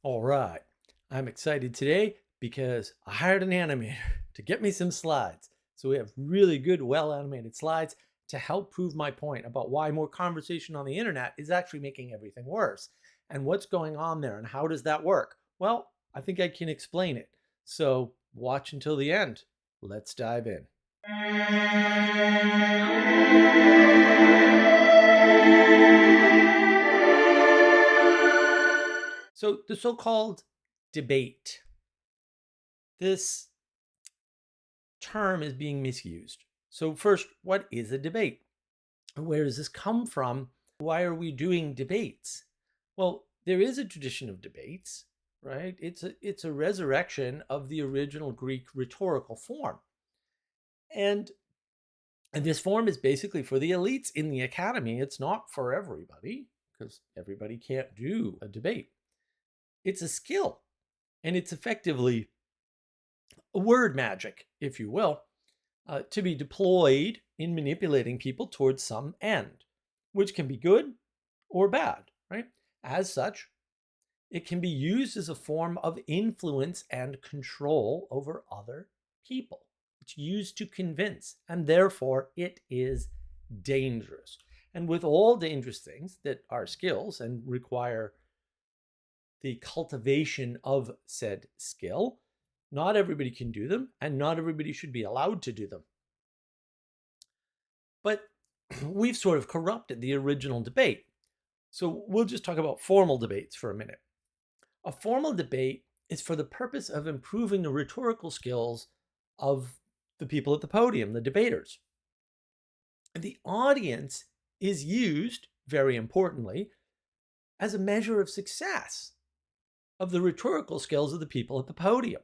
All right. I'm excited today because I hired an animator to get me some slides. So we have really good, well animated slides to help prove my point about why more conversation on the internet is actually making everything worse. And what's going on there and how does that work? Well, I think I can explain it. So watch until the end. Let's dive in. So the so-called debate. This term is being misused. So first, what is a debate? Where does this come from? Why are we doing debates? Well, there is a tradition of debates, right? It's a resurrection of the original Greek rhetorical form. And this form is basically for the elites in the academy. It's not for everybody because everybody can't do a debate. It's a skill, and it's effectively a word magic, if you will, to be deployed in manipulating people towards some end, which can be good or bad, right? As such, it can be used as a form of influence and control over other people. It's used to convince, and therefore it is dangerous. And with all dangerous things that are skills and require the cultivation of said skill, not everybody can do them, and not everybody should be allowed to do them. But we've sort of corrupted the original debate. So we'll just talk about formal debates for a minute. A formal debate is for the purpose of improving the rhetorical skills of the people at the podium, the debaters. And the audience is used, very importantly, as a measure of success of the rhetorical skills of the people at the podium.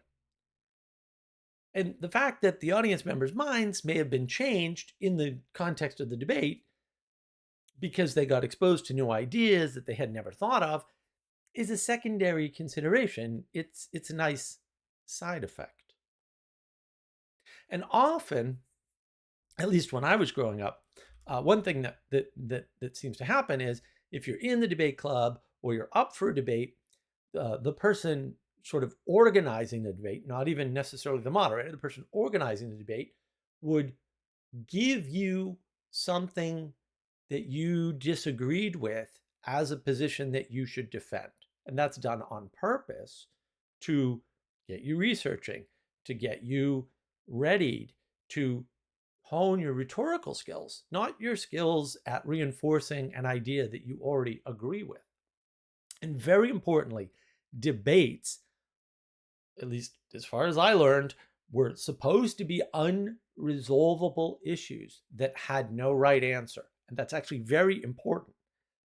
And the fact that the audience members' minds may have been changed in the context of the debate because they got exposed to new ideas that they had never thought of is a secondary consideration. It's a nice side effect. And often, at least when I was growing up, one thing that seems to happen is if you're in the debate club or you're up for a debate, the person sort of organizing the debate, not even necessarily the moderator, the person organizing the debate would give you something that you disagreed with as a position that you should defend. And that's done on purpose to get you researching, to get you readied, to hone your rhetorical skills, not your skills at reinforcing an idea that you already agree with. And very importantly, debates, at least as far as I learned, were supposed to be unresolvable issues that had no right answer. And that's actually very important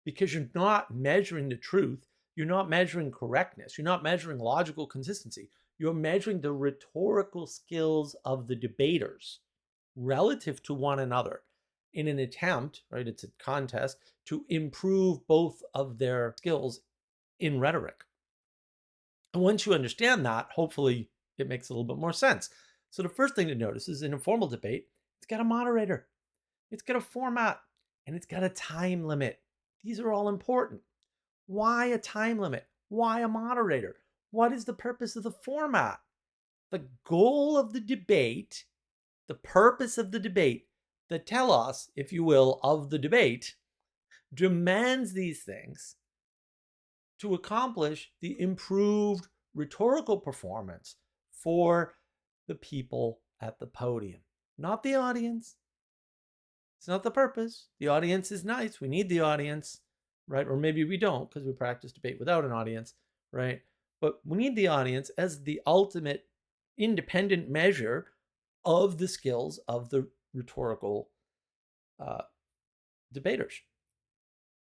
because you're not measuring the truth. You're not measuring correctness. You're not measuring logical consistency. You're measuring the rhetorical skills of the debaters relative to one another in an attempt, right? It's a contest to improve both of their skills in rhetoric. And once you understand that, hopefully it makes a little bit more sense. So the first thing to notice is in a formal debate, it's got a moderator, it's got a format, and it's got a time limit. These are all important. Why a time limit? Why a moderator? What is the purpose of the format? The goal of the debate, the purpose of the debate, the telos, if you will, of the debate, demands these things to accomplish the improved rhetorical performance for the people at the podium, not the audience. It's not the purpose. The audience is nice. We need the audience, right? Or maybe we don't because we practice debate without an audience, right? But we need the audience as the ultimate independent measure of the skills of the rhetorical debaters.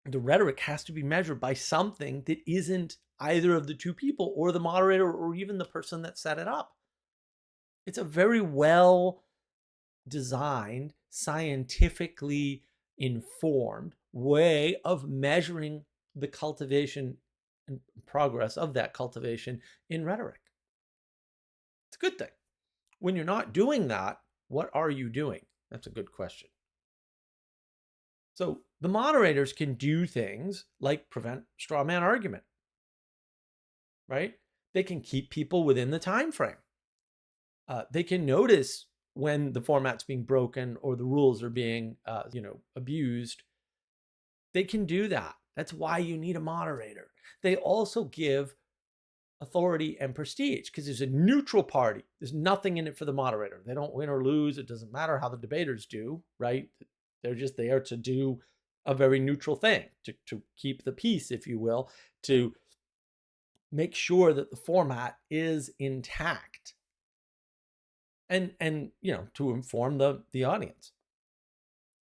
The rhetoric has to be measured by something that isn't either of the two people or the moderator or even the person that set it up. It's a very well designed, scientifically informed way of measuring the cultivation and progress of that cultivation in rhetoric. It's a good thing. When you're not doing that, what are you doing? That's a good question. So the moderators can do things like prevent straw man argument. right? They can keep people within the time frame. They can notice when the format's being broken or the rules are being, abused. They can do that. That's why you need a moderator. They also give authority and prestige because there's a neutral party. There's nothing in it for the moderator. They don't win or lose. It doesn't matter how the debaters do, right? They're just there to do a very neutral thing, to keep the peace, if you will, to make sure that the format is intact and to inform the audience.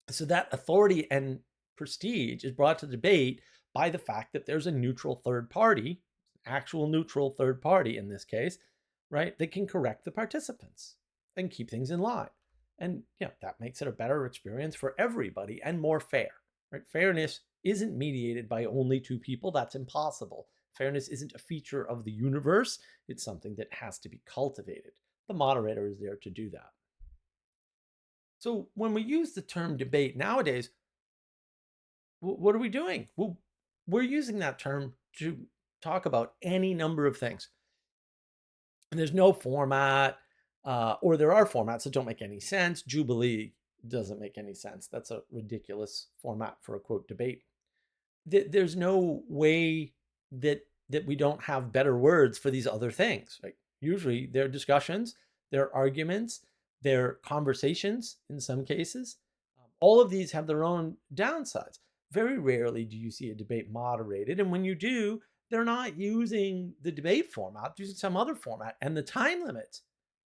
So that authority and prestige is brought to debate by the fact that there's a neutral third party, actual neutral third party in this case, right, that can correct the participants and keep things in line. And that makes it a better experience for everybody and more fair. Right? Fairness isn't mediated by only two people. That's impossible. Fairness isn't a feature of the universe. It's something that has to be cultivated. The moderator is there to do that. So when we use the term debate nowadays, what are we doing? Well, we're using that term to talk about any number of things. And there's no format, or there are formats that don't make any sense. Jubilee doesn't make any sense. That's a ridiculous format for a quote debate. There's no way that we don't have better words for these other things. Right? Usually they're discussions, they're arguments, they're conversations in some cases. All of these have their own downsides. Very rarely do you see a debate moderated. And when you do, they're not using the debate format, they're using some other format. And the time limits,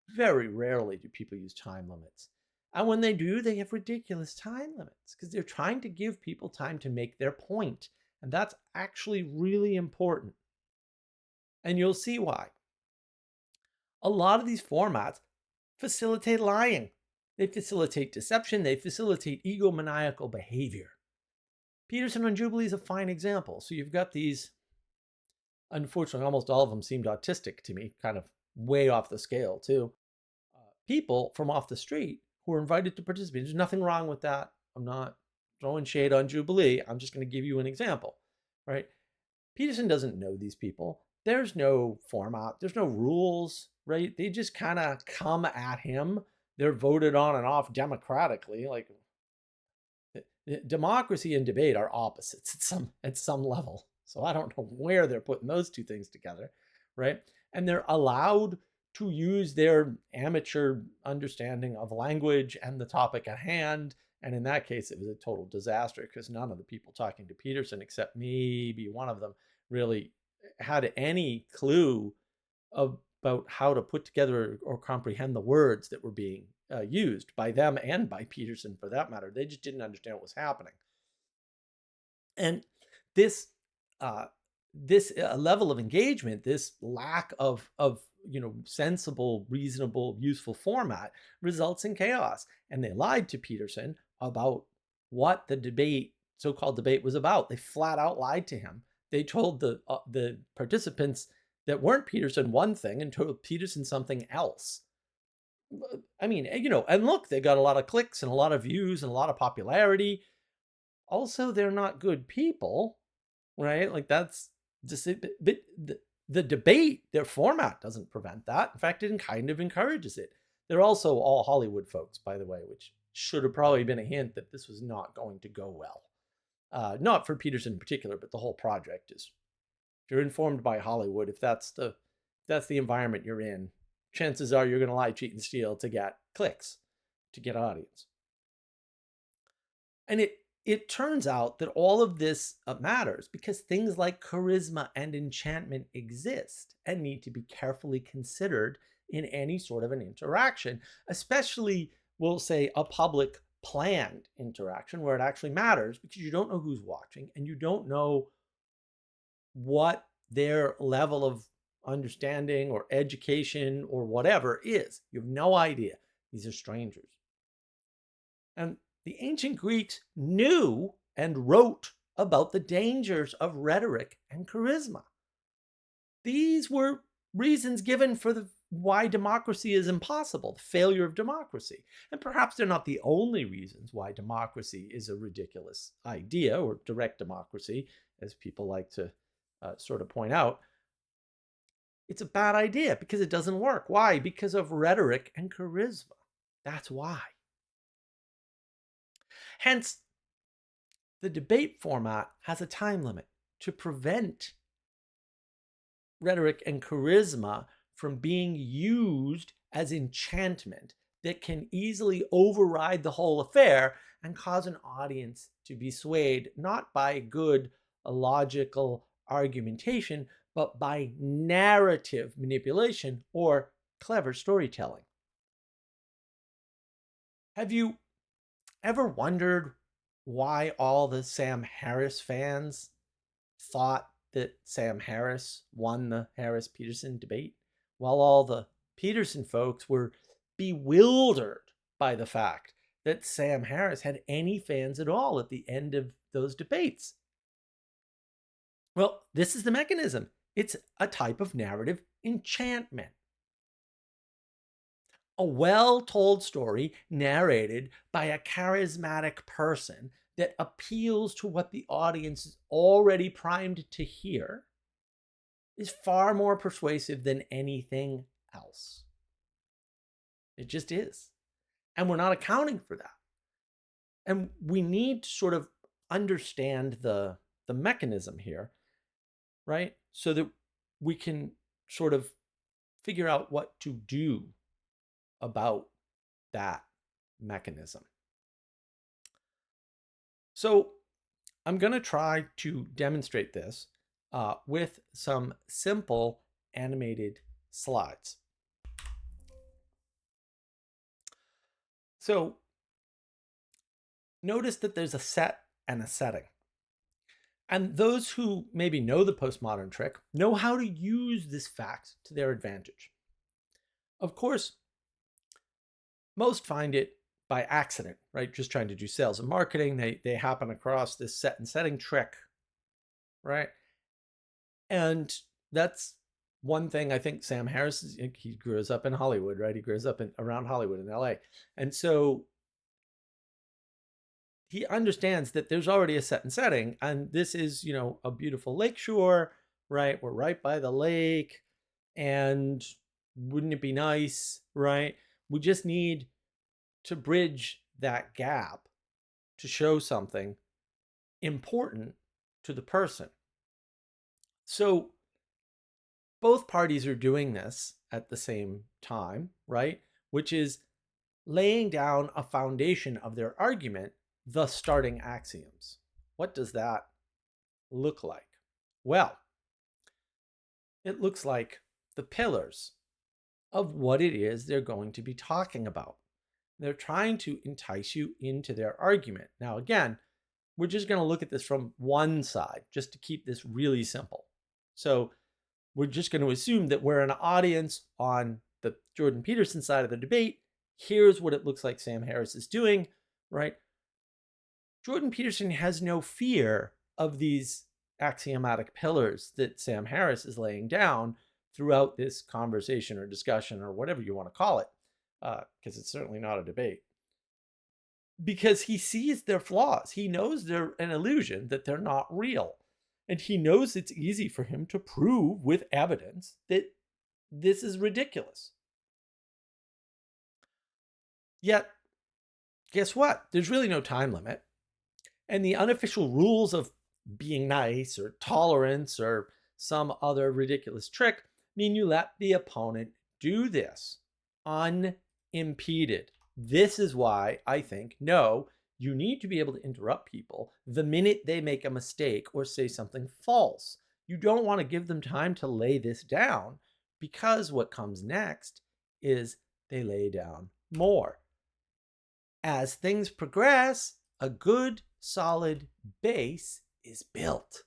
very rarely do people use time limits. And when they do, they have ridiculous time limits because they're trying to give people time to make their point. And that's actually really important. And you'll see why. A lot of these formats facilitate lying. They facilitate deception. They facilitate egomaniacal behavior. Peterson on Jubilee is a fine example. So you've got these, unfortunately, almost all of them seemed autistic to me, kind of way off the scale too. People from off the street who are invited to participate. There's nothing wrong with that. I'm not throwing shade on Jubilee. I'm just going to give you an example, right? Peterson doesn't know these people. There's no format. There's no rules, right? They just kind of come at him. They're voted on and off democratically. Like democracy and debate are opposites at some level. So I don't know where they're putting those two things together, right? And they're allowed to use their amateur understanding of language and the topic at hand. And in that case, it was a total disaster because none of the people talking to Peterson, except maybe one of them, really had any clue about how to put together or comprehend the words that were being used by them and by Peterson for that matter. They just didn't understand what was happening. And this level of engagement, this lack of sensible, reasonable, useful format results in chaos. And they lied to Peterson about what the debate, so-called debate, was about. They flat out lied to him. They told the participants that weren't Peterson one thing and told Peterson something else. I mean, and look, they got a lot of clicks and a lot of views and a lot of popularity. Also, they're not good people, right? Like that's just it. But the debate, their format doesn't prevent that. In fact, it kind of encourages it. They're also all Hollywood folks, by the way, which should have probably been a hint that this was not going to go well. Not for Peterson in particular, but the whole project is. If you're informed by Hollywood, if that's the environment you're in, chances are you're going to lie, cheat, and steal to get clicks, to get audience. And it turns out that all of this matters because things like charisma and enchantment exist and need to be carefully considered in any sort of an interaction, especially, we'll say, a public planned interaction where it actually matters because you don't know who's watching and you don't know what their level of understanding or education or whatever is. You have no idea. These are strangers. And the ancient Greeks knew and wrote about the dangers of rhetoric and charisma. These were reasons given for why democracy is impossible, the failure of democracy. And perhaps they're not the only reasons why democracy is a ridiculous idea, or direct democracy, as people like to sort of point out. It's a bad idea because it doesn't work. Why? Because of rhetoric and charisma. That's why. Hence, the debate format has a time limit to prevent rhetoric and charisma from being used as enchantment that can easily override the whole affair and cause an audience to be swayed not by good logical argumentation, but by narrative manipulation or clever storytelling. Have you ever wondered why all the Sam Harris fans thought that Sam Harris won the Harris Peterson debate, while all the Peterson folks were bewildered by the fact that Sam Harris had any fans at all at the end of those debates? Well, this is the mechanism. It's a type of narrative enchantment. A well told story narrated by a charismatic person that appeals to what the audience is already primed to hear is far more persuasive than anything else. It just is. And we're not accounting for that. And we need to sort of understand the mechanism here, right? So that we can sort of figure out what to do about that mechanism. So I'm going to try to demonstrate this with some simple animated slides. So notice that there's a set and a setting. And those who maybe know the postmodern trick know how to use this fact to their advantage. Of course, most find it by accident, right? Just trying to do sales and marketing. They happen across this set and setting trick, right? And that's one thing I think Sam Harris, he grows up in Hollywood, right? He grows up around Hollywood in LA. And so he understands that there's already a set and setting. And this is, a beautiful lakeshore, right? We're right by the lake. And wouldn't it be nice, right? We just need to bridge that gap to show something important to the person. So both parties are doing this at the same time, right? Which is laying down a foundation of their argument, the starting axioms. What does that look like? Well, it looks like the pillars of what it is they're going to be talking about. They're trying to entice you into their argument. Now, again, we're just going to look at this from one side, just to keep this really simple. So we're just going to assume that we're an audience on the Jordan Peterson side of the debate. Here's what it looks like Sam Harris is doing, right? Jordan Peterson has no fear of these axiomatic pillars that Sam Harris is laying down throughout this conversation or discussion or whatever you want to call it, because it's certainly not a debate. Because he sees their flaws. He knows they're an illusion, that they're not real. And he knows it's easy for him to prove with evidence that this is ridiculous. Yet, guess what? There's really no time limit. And the unofficial rules of being nice or tolerance or some other ridiculous trick mean you let the opponent do this unimpeded. This is why I think, no, you need to be able to interrupt people the minute they make a mistake or say something false. You don't want to give them time to lay this down, because what comes next is they lay down more. As things progress, a good, solid base is built.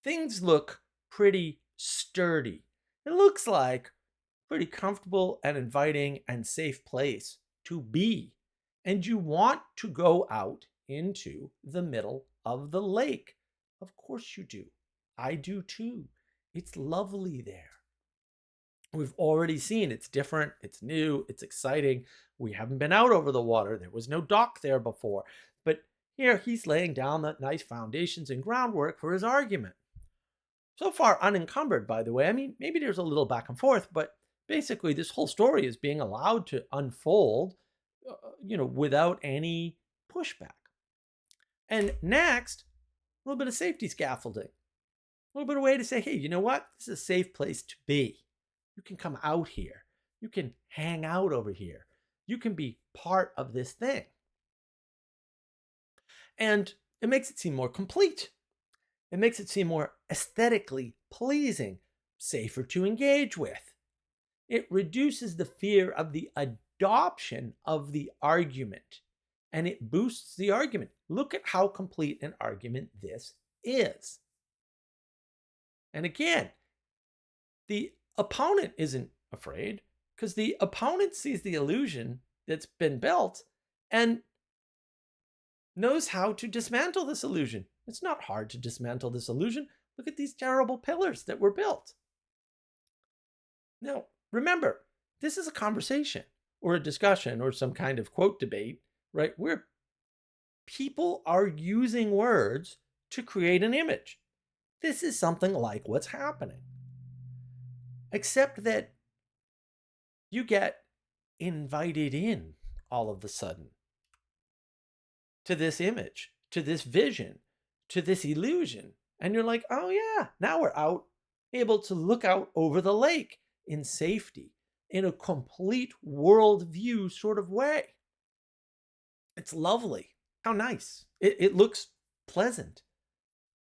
Things look pretty sturdy. It looks like a pretty comfortable and inviting and safe place to be. And you want to go out into the middle of the lake. Of course you do. I do too. It's lovely there. We've already seen it's different, it's new, it's exciting. We haven't been out over the water. There was no dock there before. But here he's laying down the nice foundations and groundwork for his argument. So far unencumbered, by the way. I mean, maybe there's a little back and forth, but basically this whole story is being allowed to unfold, without any pushback. And next, a little bit of safety scaffolding, a little bit of way to say, hey, you know what? This is a safe place to be. You can come out here. You can hang out over here. You can be part of this thing. And it makes it seem more complete. It makes it seem more aesthetically pleasing, safer to engage with. It reduces the fear of the adoption of the argument, and it boosts the argument. Look at how complete an argument this is. And again, the opponent isn't afraid because the opponent sees the illusion that's been built and knows how to dismantle this illusion. It's not hard to dismantle this illusion. Look at these terrible pillars that were built. Now, remember, this is a conversation or a discussion or some kind of quote debate, right? Where people are using words to create an image. This is something like what's happening. Except that you get invited in all of a sudden to this image, to this vision, to this illusion. And you're like, oh yeah, now we're out, able to look out over the lake in safety, in a complete worldview sort of way. It's lovely. How nice. It looks pleasant.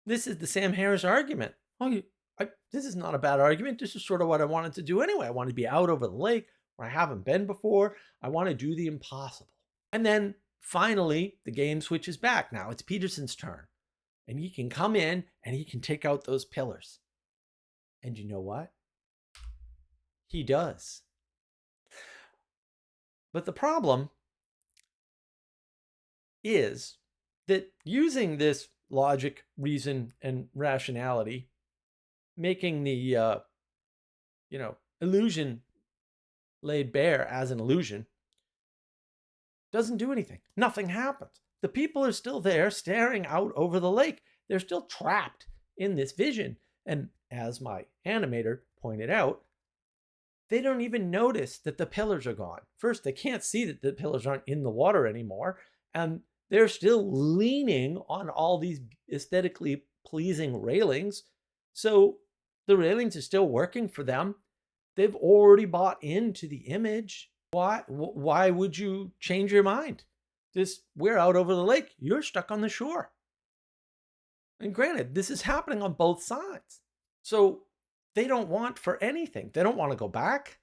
This is the Sam Harris argument. This is not a bad argument. This is sort of what I wanted to do anyway. I want to be out over the lake where I haven't been before. I want to do the impossible. And then finally, the game switches back. Now it's Peterson's turn. And he can come in and he can take out those pillars. And you know what? He does. But the problem is that using this logic, reason, and rationality, making the illusion laid bare as an illusion, doesn't do anything. Nothing happens. The people are still there staring out over the lake. They're still trapped in this vision. And as my animator pointed out, they don't even notice that the pillars are gone. First, they can't see that the pillars aren't in the water anymore. And they're still leaning on all these aesthetically pleasing railings. So the railings are still working for them. They've already bought into the image. Why would you change your mind? We're out over the lake. You're stuck on the shore. And granted, this is happening on both sides. So they don't want for anything. They don't want to go back.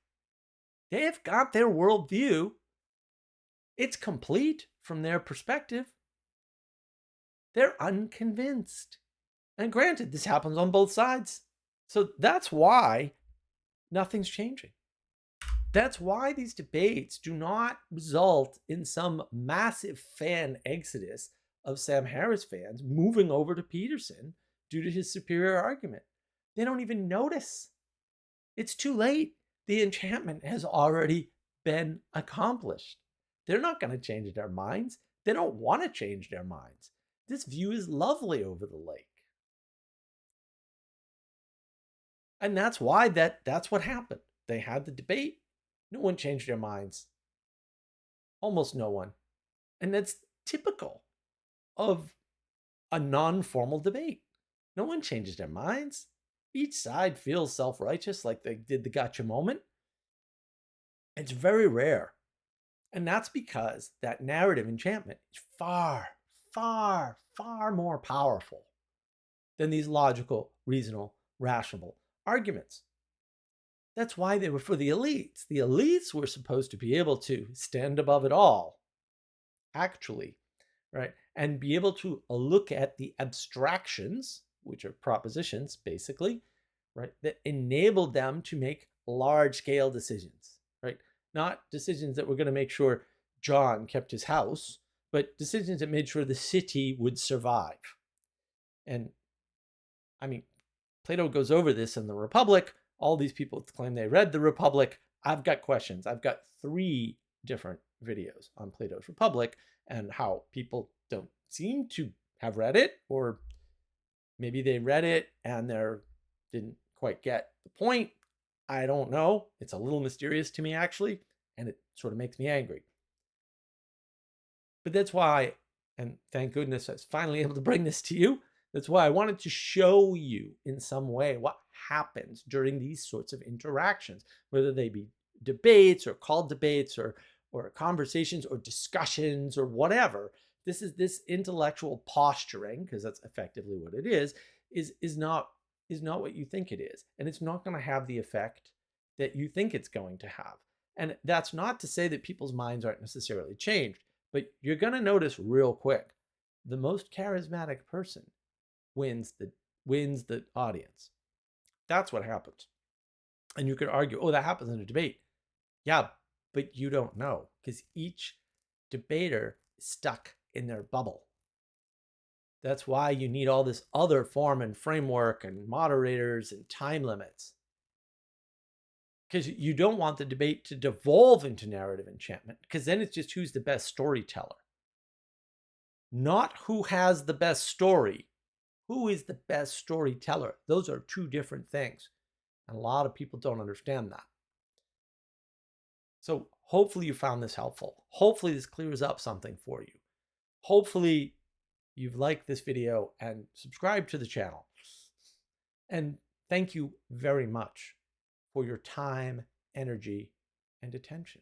They've got their worldview. It's complete from their perspective. They're unconvinced. And granted, this happens on both sides. So that's why nothing's changing. That's why these debates do not result in some massive fan exodus of Sam Harris fans moving over to Peterson due to his superior argument. They don't even notice. It's too late. The enchantment has already been accomplished. They're not going to change their minds. They don't want to change their minds. This view is lovely over the lake. And that's why that's what happened. They had the debate. No one changed their minds. Almost no one. And that's typical of a non-formal debate. No one changes their minds. Each side feels self-righteous like they did the gotcha moment. It's very rare. And that's because that narrative enchantment is far, far, far more powerful than these logical, reasonable, rational arguments. That's why they were for the elites. The elites were supposed to be able to stand above it all, actually, right? And be able to look at the abstractions, which are propositions, basically, right? That enabled them to make large-scale decisions, right? Not decisions that were going to make sure John kept his house, but decisions that made sure the city would survive. And, I mean, Plato goes over this in the Republic. All these people claim they read the Republic. I've got questions. I've got 3 different videos on Plato's Republic and how people don't seem to have read it, or maybe they read it and they're didn't quite get the point. I don't know. It's a little mysterious to me, actually, and it sort of makes me angry. But that's why, and thank goodness I was finally able to bring this to you. That's why I wanted to show you in some way what happens during these sorts of interactions, whether they be debates or called debates or conversations or discussions or whatever. This intellectual posturing, because that's effectively what it is not what you think it is, and it's not going to have the effect that you think it's going to have. And that's not to say that people's minds aren't necessarily changed, but you're going to notice real quick, the most charismatic person wins the audience. That's what happens. And you could argue, oh, that happens in a debate. Yeah, but you don't know, because each debater is stuck in their bubble. That's why you need all this other form and framework and moderators and time limits. Because you don't want the debate to devolve into narrative enchantment, because then it's just who's the best storyteller. Not who has the best story. Who is the best storyteller? Those are two different things. And a lot of people don't understand that. So hopefully you found this helpful. Hopefully this clears up something for you. Hopefully you've liked this video and subscribed to the channel. And thank you very much for your time, energy, and attention.